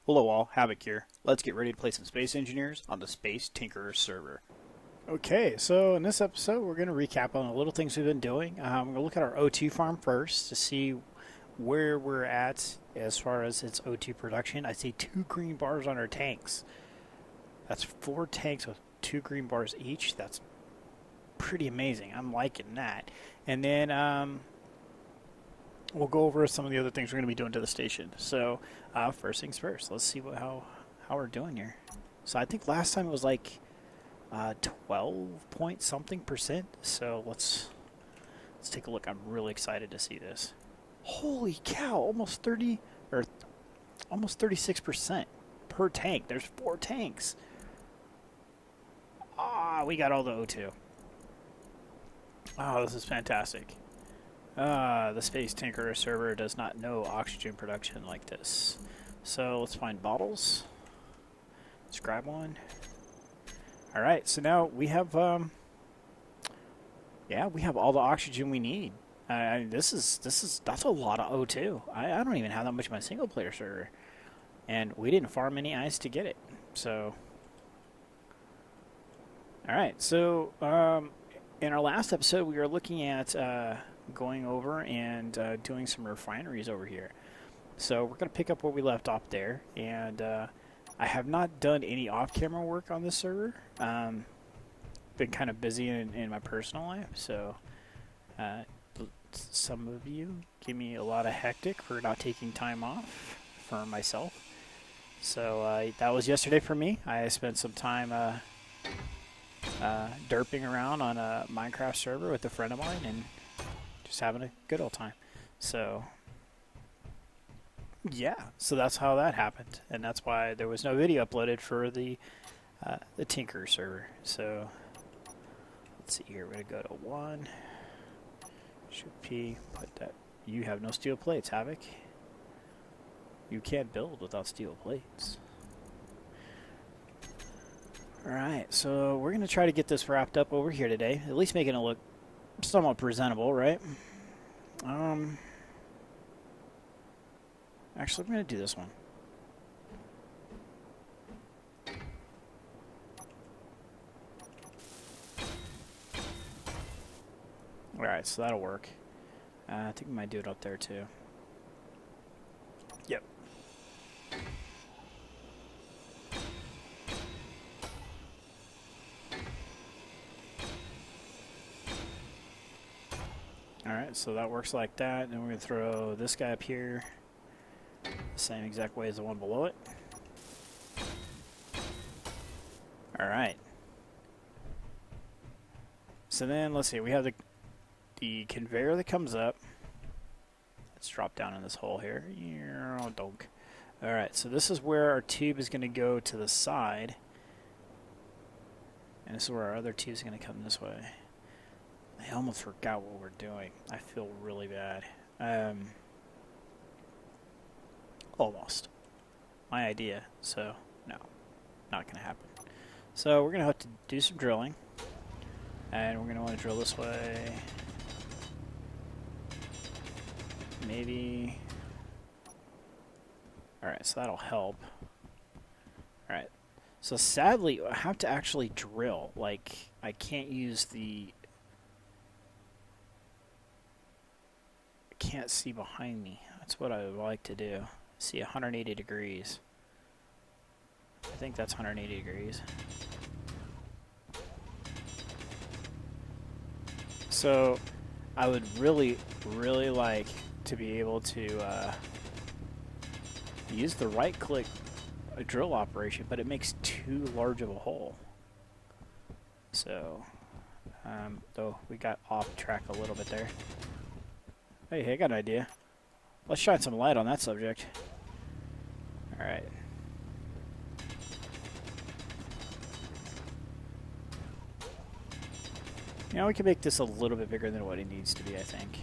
Hello all, Havoc here. Let's get ready to play some Space Engineers on the Space Tinkerer server. Okay, so in this episode we're going to recap on the little things we've been doing. I'm going to look at our O2 farm first to see where we're at as far as its O2 production. I see 2 green bars on our tanks. That's 4 tanks with 2 green bars each. That's pretty amazing. I'm liking that. And then we'll go over some of the other things we're going to be doing to the station. So first things first, let's see how we're doing here. So I think last time it was like 12 point something percent. So let's take a look. I'm really excited to see this. Holy cow! Almost 30 or almost 36% per tank. There's 4 tanks. We got all the O2. Oh, this is fantastic. The Space Tinkerer server does not know oxygen production like this. So let's find bottles. Let's grab one. Alright, so now we have, we have all the oxygen we need. That's a lot of O2. I don't even have that much in my single player server. And we didn't farm any ice to get it. So, alright, so, in our last episode we were looking at, going over and doing some refineries over here. So we're going to pick up where we left off there, and I have not done any off-camera work on this server. Been kind of busy in my personal life, so some of you give me a lot of hectic for not taking time off for myself. So that was yesterday for me. I spent some time derping around on a Minecraft server with a friend of mine, and just having a good old time. So yeah, so that's how that happened, and that's why there was no video uploaded for the Tinker server. So let's see here. We're gonna go to 1. Should P. Put that. You have no steel plates, Havoc. You can't build without steel plates. All right, so we're gonna try to get this wrapped up over here today. At least making it look somewhat presentable, right? Actually, I'm going to do this one. Alright, so that'll work. I think we might do it up there too. Yep. Alright, so that works like that. Then we're going to throw this guy up here the same exact way as the one below it. Alright. So then, let's see, we have the conveyor that comes up. Let's drop down in this hole here. Donk. Alright, so this is where our tube is going to go to the side. And this is where our other tube is going to come this way. I almost forgot what we're doing. I feel really bad. Almost. My idea, so no, not going to happen. So we're going to have to do some drilling. And we're going to want to drill this way. Maybe. Alright, so that'll help. Alright. So sadly, I have to actually drill. Like, I can't use the... I can't see behind me. That's what I would like to do. See 180 degrees. I think that's 180 degrees. So I would really like to be able to use the right click drill operation, but it makes too large of a hole. So though we got off track a little bit there. Hey, I got an idea. Let's shine some light on that subject. Alright. You know, we can make this a little bit bigger than what it needs to be, I think.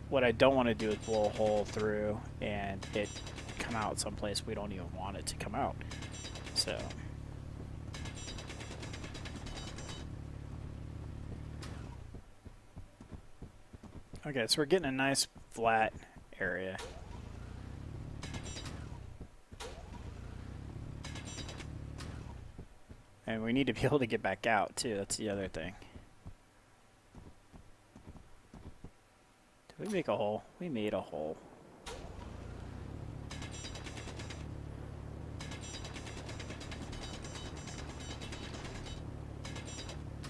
What I don't want to do is blow a hole through and it come out someplace we don't even want it to come out. So. Okay, so we're getting a nice flat area. And we need to be able to get back out, too. That's the other thing. Did we make a hole? We made a hole.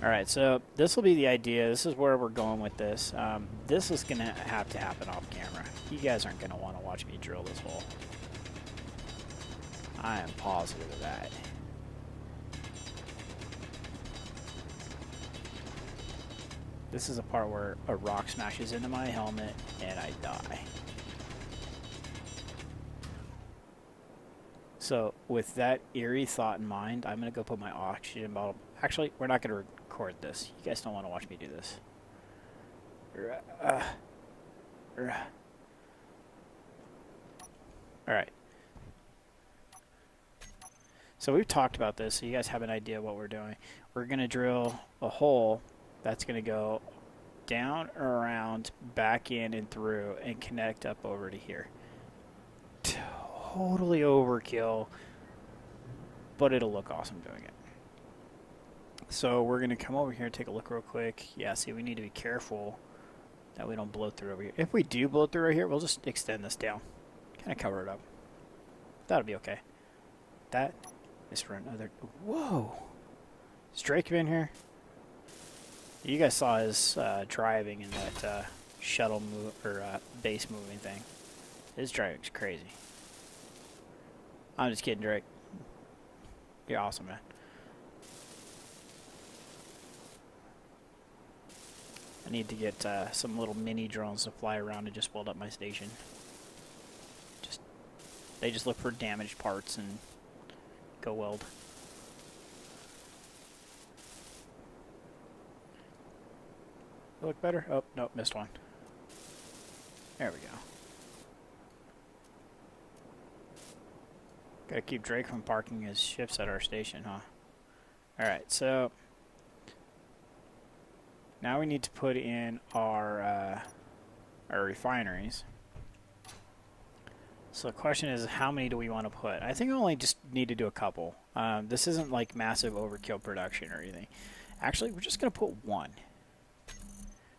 Alright, so this will be the idea. This is where we're going with this. This is going to have to happen off camera. You guys aren't going to want to watch me drill this hole. I am positive of that. This is a part where a rock smashes into my helmet and I die. So with that eerie thought in mind, I'm going to go put my oxygen bottle... Actually, we're not going to record this. You guys don't want to watch me do this. Alright. So we've talked about this, so you guys have an idea what we're doing. We're going to drill a hole that's going to go down, around, back in, and through, and connect up over to here. Totally overkill, but it'll look awesome doing it. So we're going to come over here and take a look real quick. Yeah, see, we need to be careful that we don't blow through over here. If we do blow through right here, we'll just extend this down. Kind of cover it up. That'll be okay. That is for another... Whoa! Is Drake in here? You guys saw his driving in that shuttle move or base moving thing. His driving's crazy. I'm just kidding, Drake. You're awesome, man. I need to get some little mini drones to fly around and just build up my station. They just look for damaged parts and go weld. Look better? Oh, no, missed one. There we go. Gotta keep Drake from parking his ships at our station, huh? Alright, so now we need to put in our refineries. So the question is, how many do we want to put? I think we only just need to do a couple. This isn't like massive overkill production or anything. Actually, we're just going to put one.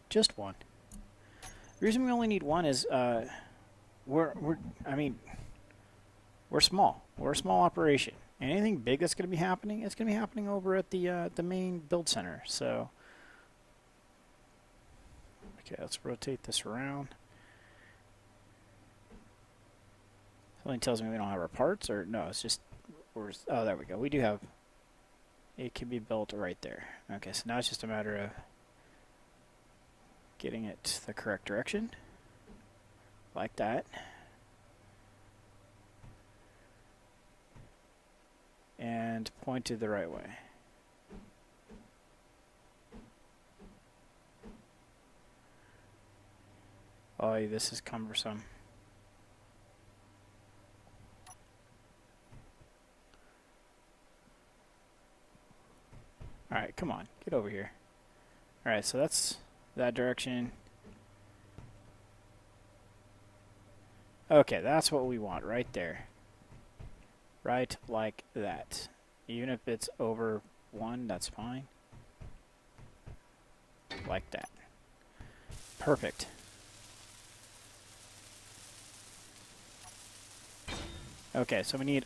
Just one. The reason we only need one is we're small. We're a small operation. Anything big that's going to be happening, it's going to be happening over at the main build center. So, okay, let's rotate this around. Something tells me we don't have our parts, or no, it's just, oh, there we go. We do have, it can be built right there. Okay, so now it's just a matter of getting it the correct direction, like that. And pointed the right way. Oh, this is cumbersome. Alright, come on, get over here. Alright, so that's that direction. Okay, that's what we want right there. Right like that. Even if it's over one, that's fine. Like that. Perfect. Okay, so we need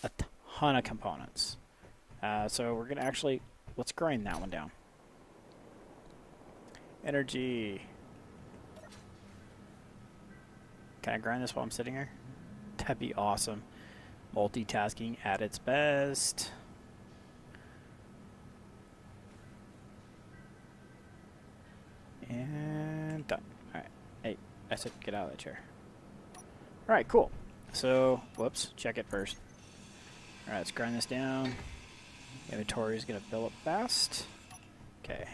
a ton of components. So we're going to actually, let's grind that one down. Energy. Can I grind this while I'm sitting here? That'd be awesome. Multitasking at its best. And done. Alright. Hey, I said get out of that chair. Alright, cool. So, whoops, check it first. Alright, let's grind this down. Inventory is going to fill up fast. Okay.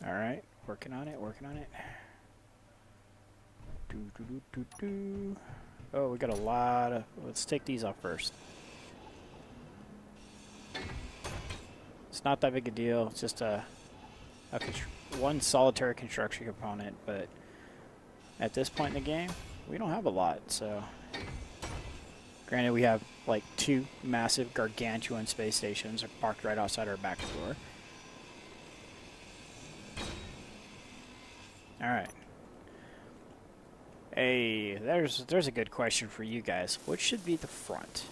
Alright, working on it, working on it. Oh, we got a lot of... Let's take these off first. It's not that big a deal, it's just a one solitary construction component, but at this point in the game, we don't have a lot, so... Granted, we have like 2 massive gargantuan space stations parked right outside our back door. Alright. Hey, there's a good question for you guys. What should be the front?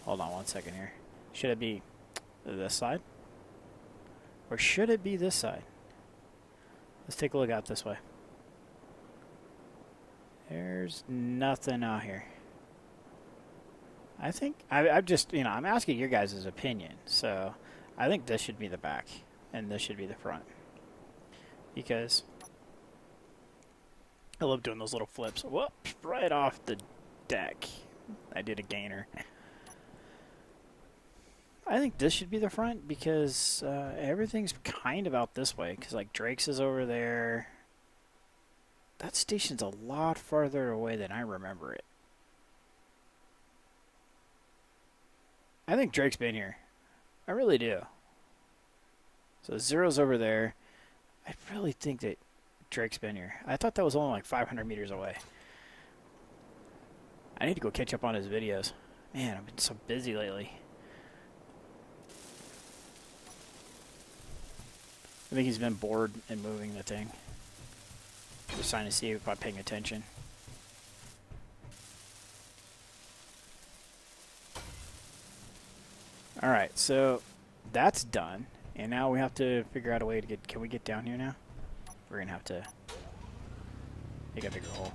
Hold on one second here. Should it be this side? Or should it be this side? Let's take a look out this way. There's nothing out here. I think, I'm just, you know, I'm asking your guys' opinion. So, I think this should be the back. And this should be the front. Because I love doing those little flips. Whoops, right off the deck. I did a gainer. I think this should be the front because everything's kind of out this way. Because, like, Drake's is over there. That station's a lot farther away than I remember it. I think Drake's been here. I really do. So Zero's over there. I really think that Drake's been here. I thought that was only like 500 meters away. I need to go catch up on his videos. Man, I've been so busy lately. I think he's been bored and moving the thing. Just trying to see if I'm paying attention. Alright, so that's done. And now we have to figure out a way to get... Can we get down here now? We're going to have to make a bigger hole.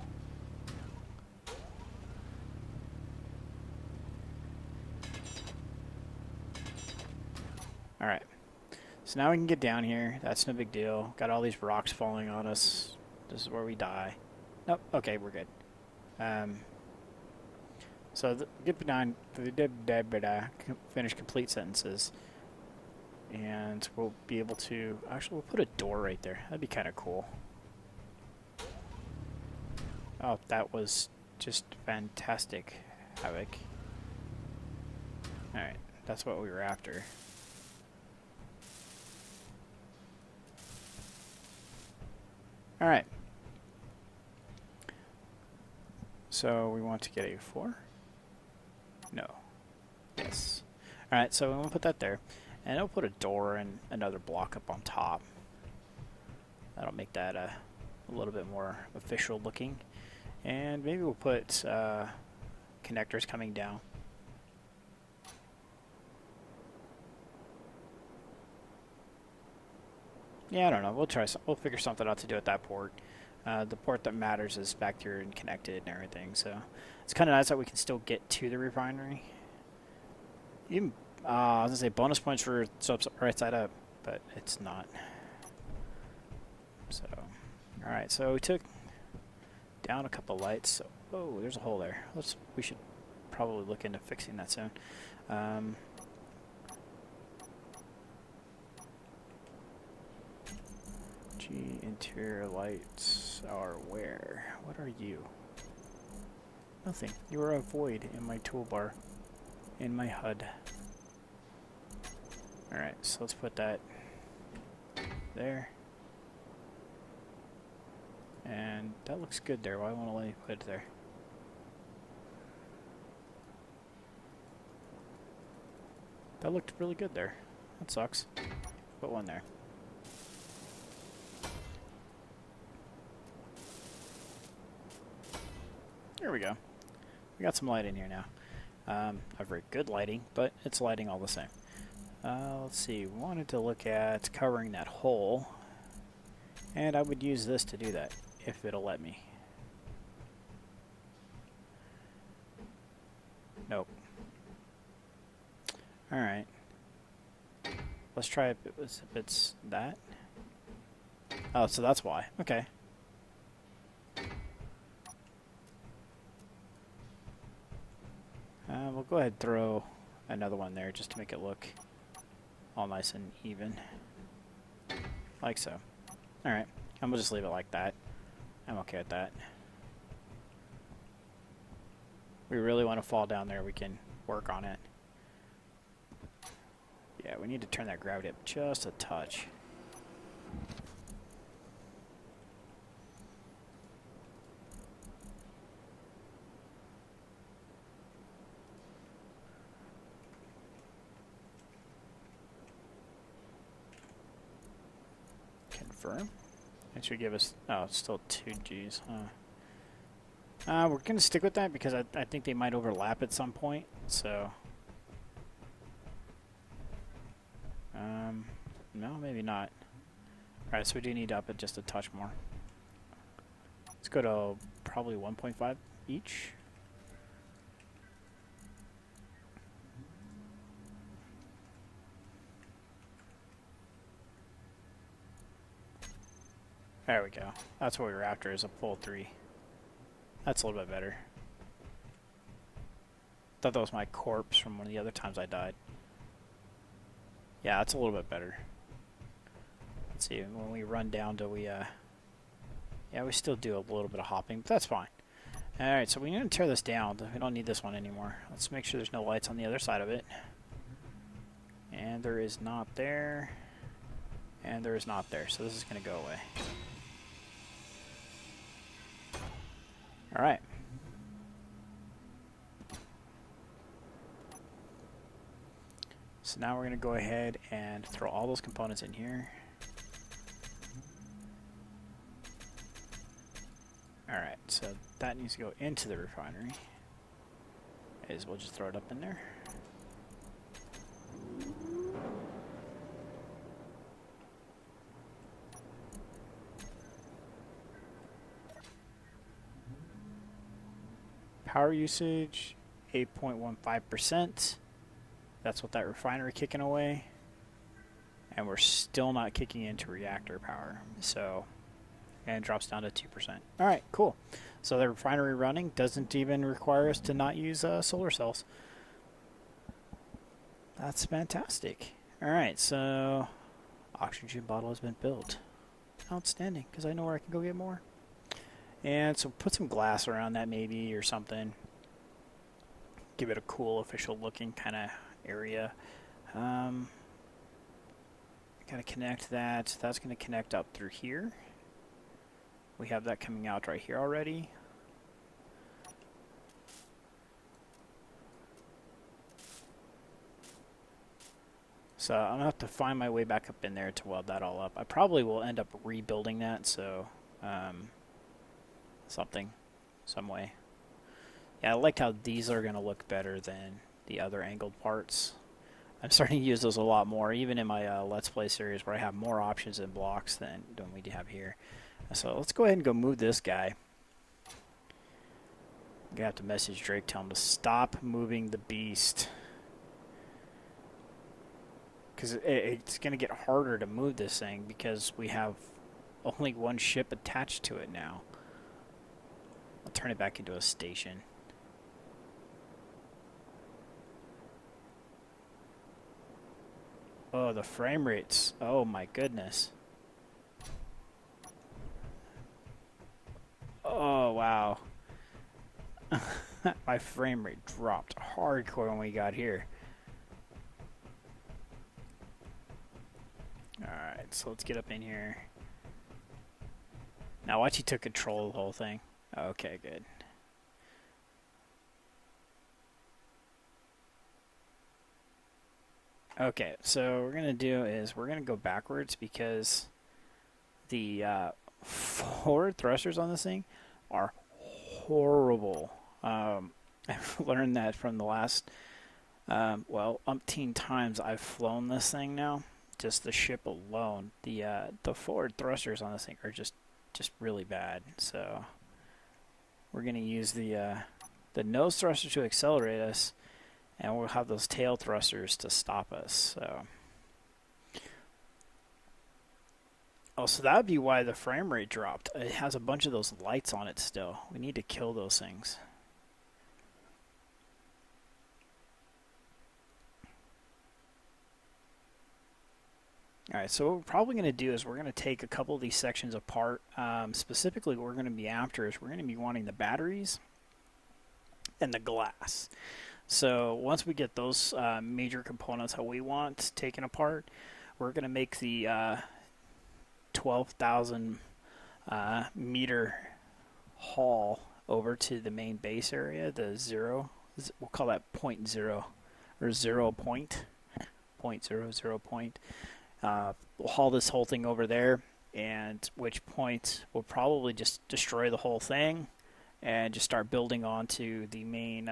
Alright. So now we can get down here. That's no big deal. Got all these rocks falling on us. This is where we die. Nope. Okay, we're good. So get down. Finish complete sentences. And we'll be able to... Actually, we'll put a door right there. That'd be kind of cool. Oh, that was just fantastic, Havoc. Alright, that's what we were after. Alright. So we want to get a 4? No. Yes. Alright, so we'll put that there. And I'll put a door and another block up on top. That'll make that a little bit more official looking. And maybe we'll put connectors coming down. Yeah, I don't know. We'll figure something out to do at that port. The port that matters is back here and connected and everything. So it's kind of nice that we can still get to the refinery. Even I was gonna say bonus points for right side up, but it's not. So, all right. So we took down a couple lights. So, oh, there's a hole there. We should probably look into fixing that soon. G interior lights are where? What are you? Nothing. You are a void in my toolbar, in my HUD. Alright, so let's put that there. And that looks good there. Why won't I let you put it there? That looked really good there. That sucks. Put one there. There we go. We got some light in here now. Not very good lighting, but it's lighting all the same. Let's see. We wanted to look at covering that hole. And I would use this to do that, if it'll let me. Nope. Alright. Let's try if it's that. Oh, so that's why. Okay. We'll go ahead and throw another one there just to make it look all nice and even. Like so. Alright. I'm gonna just leave it like that. I'm okay with that. We really want to fall down there, we can work on it. Yeah, we need to turn that gravity up just a touch. Confirm. That should give us... Oh, it's still 2 Gs, huh? We're going to stick with that because I think they might overlap at some point, so... no, maybe not. Alright, so we do need to up it just a touch more. Let's go to probably 1.5 each. There we go. That's what we were after, is a full 3. That's a little bit better. Thought that was my corpse from one of the other times I died. Yeah, that's a little bit better. Let's see, when we run down to yeah, we still do a little bit of hopping, but that's fine. Alright, so we need to tear this down. We don't need this one anymore. Let's make sure there's no lights on the other side of it. And there is not there. And there is not there, so this is going to go away. Alright. So now we're going to go ahead and throw all those components in here. Alright, so that needs to go into the refinery. We'll just throw it up in there. Power usage, 8.15%. That's what that refinery kicking away. And we're still not kicking into reactor power. So, and it drops down to 2%. Alright, cool. So the refinery running doesn't even require us to not use solar cells. That's fantastic. Alright, so oxygen bottle has been built. Outstanding, because I know where I can go get more. And so put some glass around that maybe or something. Give it a cool official looking kind of area. Gotta connect that. That's going to connect up through here. We have that coming out right here already. So I'm going to have to find my way back up in there to weld that all up. I probably will end up rebuilding that, so some way. Yeah, I like how these are going to look better than the other angled parts. I'm starting to use those a lot more, even in my Let's Play series where I have more options and blocks than we do have here. So let's go ahead and go move this guy. I'm going to have to message Drake, tell him to stop moving the beast. Because it's going to get harder to move this thing because we have only one ship attached to it now. I'll turn it back into a station. Oh, the frame rates. Oh my goodness. Oh, wow. My frame rate dropped hardcore when we got here. Alright, so let's get up in here. Now watch, he took control of the whole thing. Okay, good. Okay, so what we're going to do is we're going to go backwards because the forward thrusters on this thing are horrible. I've learned that from the last, well, umpteen times I've flown this thing now. Just the ship alone. The forward thrusters on this thing are just really bad. So we're going to use the nose thruster to accelerate us, and we'll have those tail thrusters to stop us. So, oh, so that would be why the frame rate dropped. It has a bunch of those lights on it still. We need to kill those things. Alright, so what we're probably going to do is we're going to take a couple of these sections apart. Specifically, what we're going to be after is we're going to be wanting the batteries and the glass. So once we get those major components how we want taken apart, we're going to make the 12,000 meter haul over to the main base area, the zero. We'll call that point zero or 0 point, 0.00 point. We'll haul this whole thing over there, and which point we'll probably just destroy the whole thing and just start building onto the main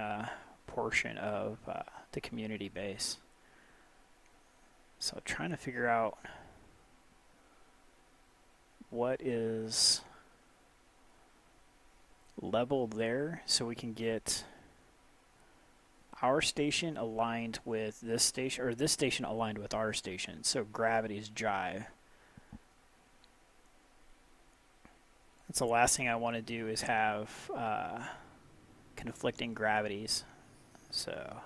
portion of the community base. So trying to figure out what is level there so we can get our station aligned with this station, or this station aligned with our station, so gravities jive. That's the last thing I want to do, is have conflicting gravities. So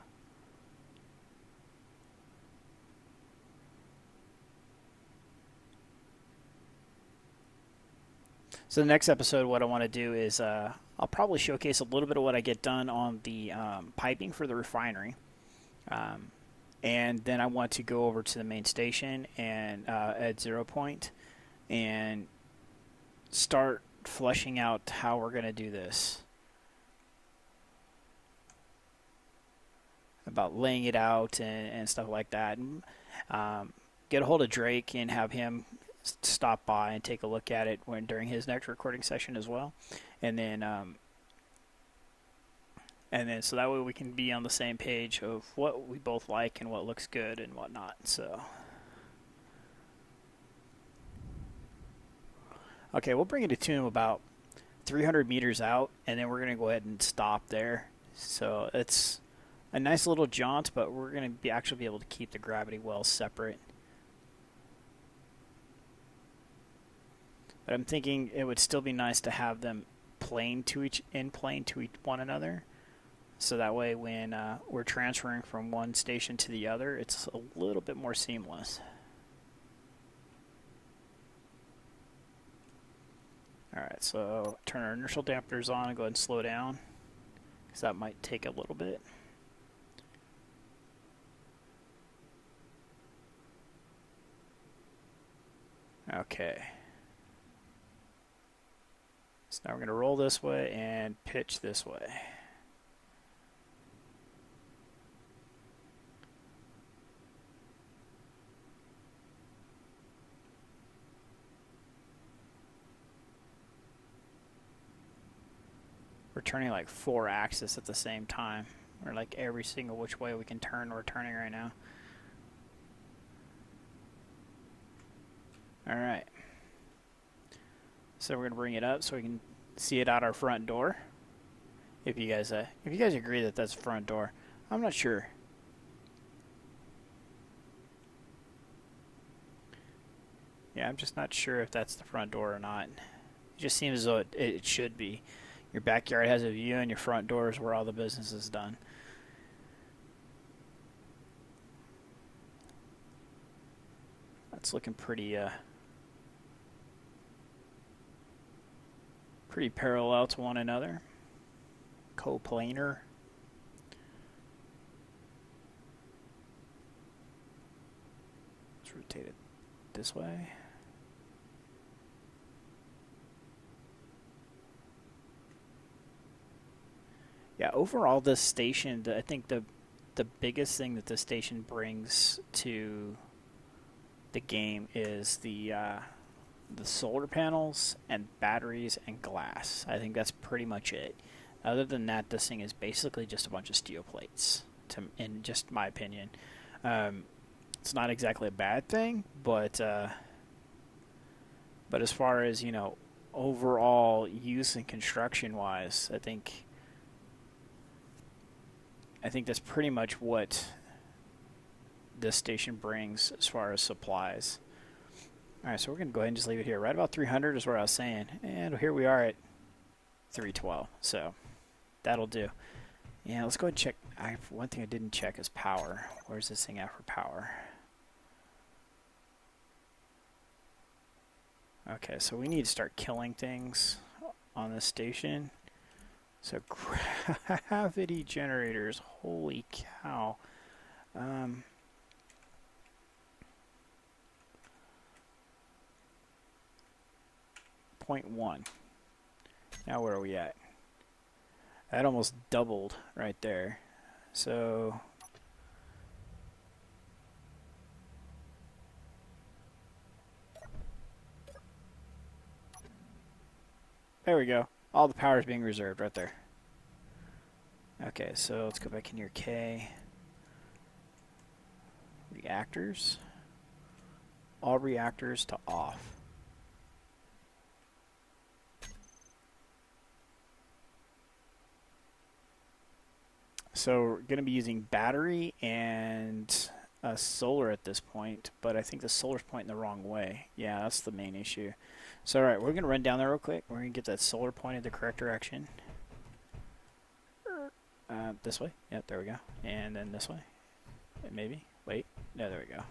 the next episode, what I want to do is I'll probably showcase a little bit of what I get done on the piping for the refinery. And then I want to go over to the main station and at 0 point and start fleshing out how we're going to do this. About laying it out and stuff like that. And, get a hold of Drake and have him stop by and take a look at it during his next recording session as well. And then so that way we can be on the same page of what we both like and what looks good and whatnot. So okay, we'll bring it to tune about 300 meters out, and then we're going to go ahead and stop there. So it's a nice little jaunt, but we're going to actually be able to keep the gravity wells separate. But I'm thinking it would still be nice to have them in plane to one another. So that way when we're transferring from one station to the other, it's a little bit more seamless. Alright, so turn our inertial dampers on and go ahead and slow down, because that might take a little bit. Okay. So now we're going to roll this way and pitch this way. We're turning like 4 axes at the same time. Or like every single which way we can turn, we're turning right now. Alright. So we're going to bring it up so we can see it out our front door. If you guys agree that that's the front door. I'm not sure. Yeah, I'm just not sure if that's the front door or not. It just seems as though it should be. Your backyard has a view and your front door is where all the business is done. That's looking pretty parallel to one another. Coplanar. Let's rotate it this way. Yeah, overall this station, I think the biggest thing that this station brings to the game is the solar panels and batteries and glass. I think that's pretty much it. Other than that, this thing is basically just a bunch of steel plates, in just my opinion. It's not exactly a bad thing, but as far as, overall use and construction wise, I think that's pretty much what this station brings as far as supplies. Alright, so we're going to go ahead and just leave it here. Right about 300 is where I was saying. And here we are at 312. So that'll do. Yeah, let's go ahead and check. One thing I didn't check is power. Where's this thing at for power? Okay, so we need to start killing things on this station. So gravity generators, holy cow. 0.1. Now where are we at? That almost doubled right there. So there we go. All the power is being reserved right there. Okay, so let's go back in here. K. Reactors. All reactors to off. So we're going to be using battery and solar at this point, but I think the solar's pointing the wrong way. Yeah, that's the main issue. So, alright, we're going to run down there real quick. We're going to get that solar pointed the correct direction. This way. Yep, there we go. And then this way. And maybe. Wait. No, there we go.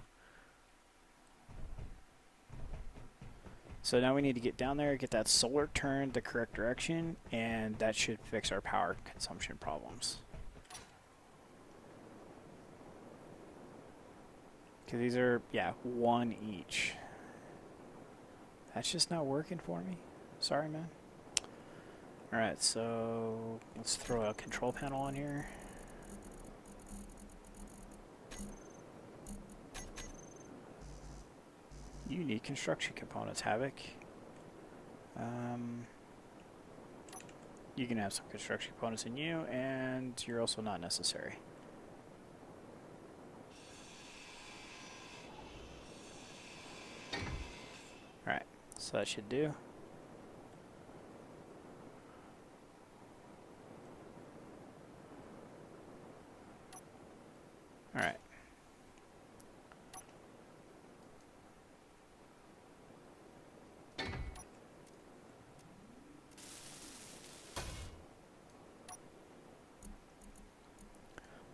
So now we need to get down there, get that solar turned the correct direction, and that should fix our power consumption problems. Because these are, yeah, 1 each. That's just not working for me. Sorry, man. Alright, so let's throw a control panel on here. You need construction components, Havoc. You can have some construction components in you, and you're also not necessary. Alright, so that should do. Alright.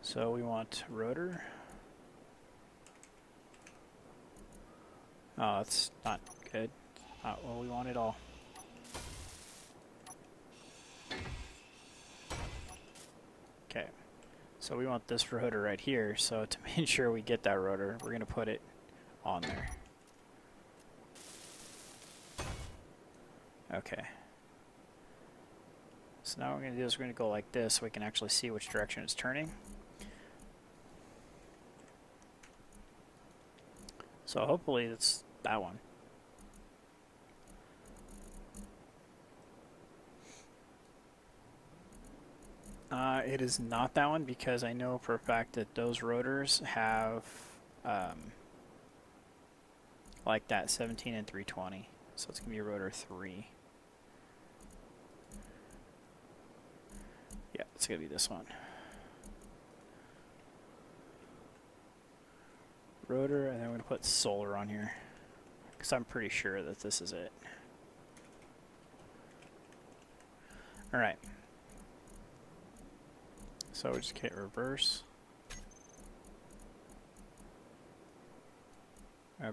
So we want rotor. Oh, that's not good. Not what we want at all. Okay. So we want this rotor right here. So to make sure we get that rotor, we're going to put it on there. Okay. So now what we're going to do is we're going to go like this so we can actually see which direction it's turning. So hopefully it's that one. It is not that one because I know for a fact that those rotors have like that 17 and 320. So it's going to be rotor 3. Yeah, it's going to be this one. Rotor, and then I'm going to put solar on here because I'm pretty sure that this is it. Alright. So we just hit reverse.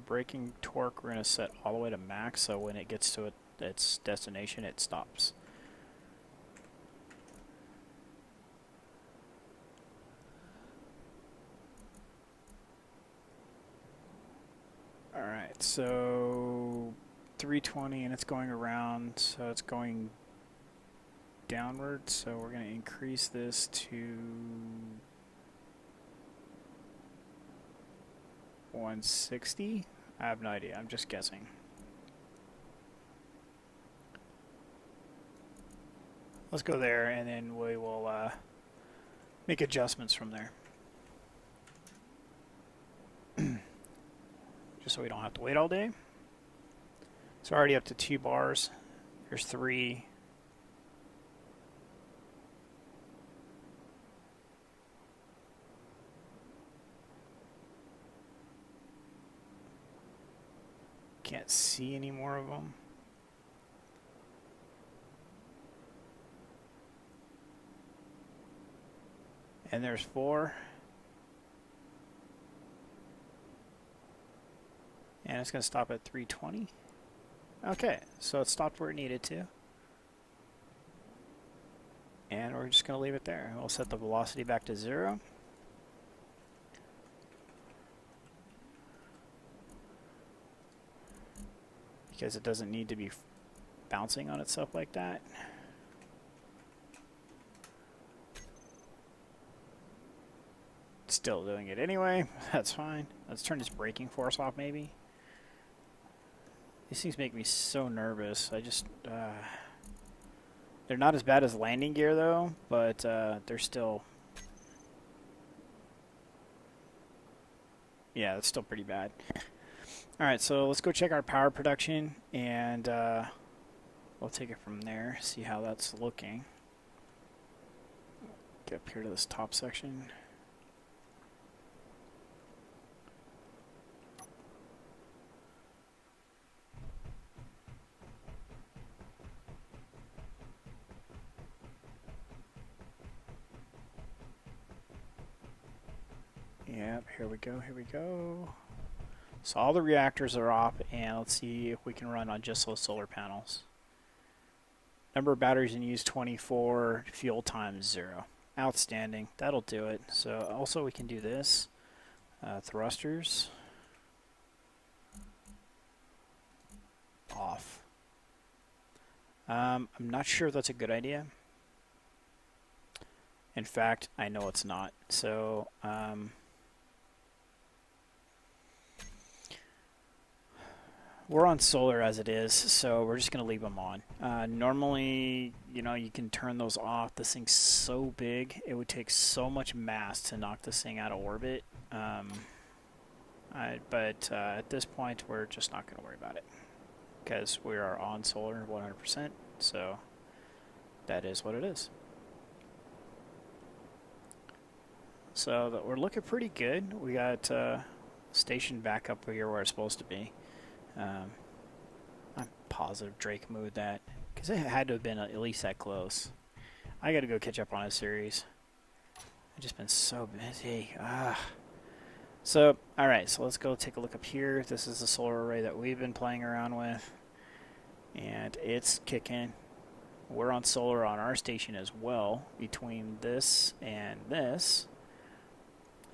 Braking torque we're going to set all the way to max so when it gets to its destination it stops. Alright, so 320 and it's going around, so it's going downward, so we're going to increase this to 160. I have no idea, I'm just guessing. Let's go there and then we will make adjustments from there. Just so we don't have to wait all day. It's already up to 2 bars. There's 3. Can't see any more of them. And there's 4. And it's going to stop at 320. Okay, so it stopped where it needed to. And we're just going to leave it there. We'll set the velocity back to 0. Because it doesn't need to be bouncing on itself like that. Still doing it anyway. That's fine. Let's turn this braking force off maybe. These things make me so nervous. I just... they're not as bad as landing gear though, but they're still... Yeah, that's still pretty bad. Alright, so let's go check our power production, and we'll take it from there, see how that's looking. Get up here to this top section. Yep, here we go, here we go. So all the reactors are off, and let's see if we can run on just those solar panels. Number of batteries in use 24, fuel time 0. Outstanding, that'll do it. So also we can do this. Thrusters. Off. I'm not sure if that's a good idea. In fact, I know it's not. So, we're on solar as it is, so we're just going to leave them on. Normally, you know, you can turn those off. This thing's so big, it would take so much mass to knock this thing out of orbit. But at this point, we're just not going to worry about it because we are on solar 100%, so that is what it is. So we're looking pretty good. We got station back up here where it's supposed to be. I'm positive Drake moved that because it had to have been at least that close. I got to go catch up on a series. I've just been so busy. So, alright, so let's go take a look up here. This is the solar array that we've been playing around with, and it's kicking. We're on solar on our station as well, between this and this.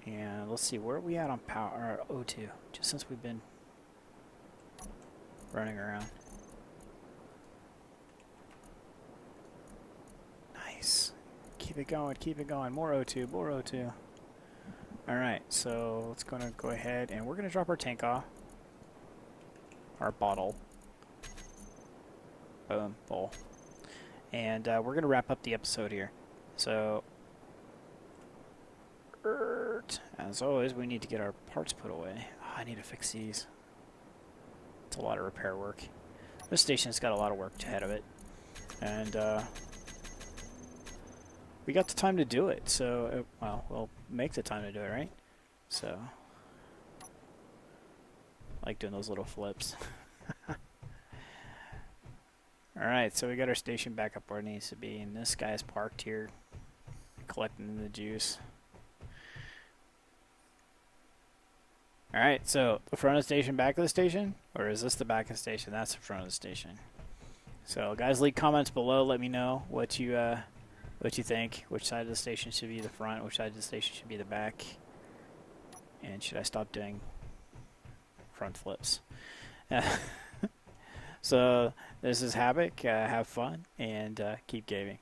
And let's see, where are we at on power, or O2, just since we've been running around. Nice. Keep it going. More O2, more O2. Alright, so let's go ahead and we're going to drop our tank off. Our bottle. Boom, bowl. And we're going to wrap up the episode here. So, as always, we need to get our parts put away. Oh, I need to fix these. It's a lot of repair work. This station's got a lot of work ahead of it. And we got the time to do it. So, well, we'll make the time to do it, right? So, I like doing those little flips. Alright, so we got our station back up where it needs to be. And this guy's parked here, collecting the juice. Alright, so the front of the station, back of the station? Or is this the back of the station? That's the front of the station. So guys, leave comments below. Let me know what you think. Which side of the station should be the front? Which side of the station should be the back? And should I stop doing front flips? So this is Havoc. Have fun and keep gaming.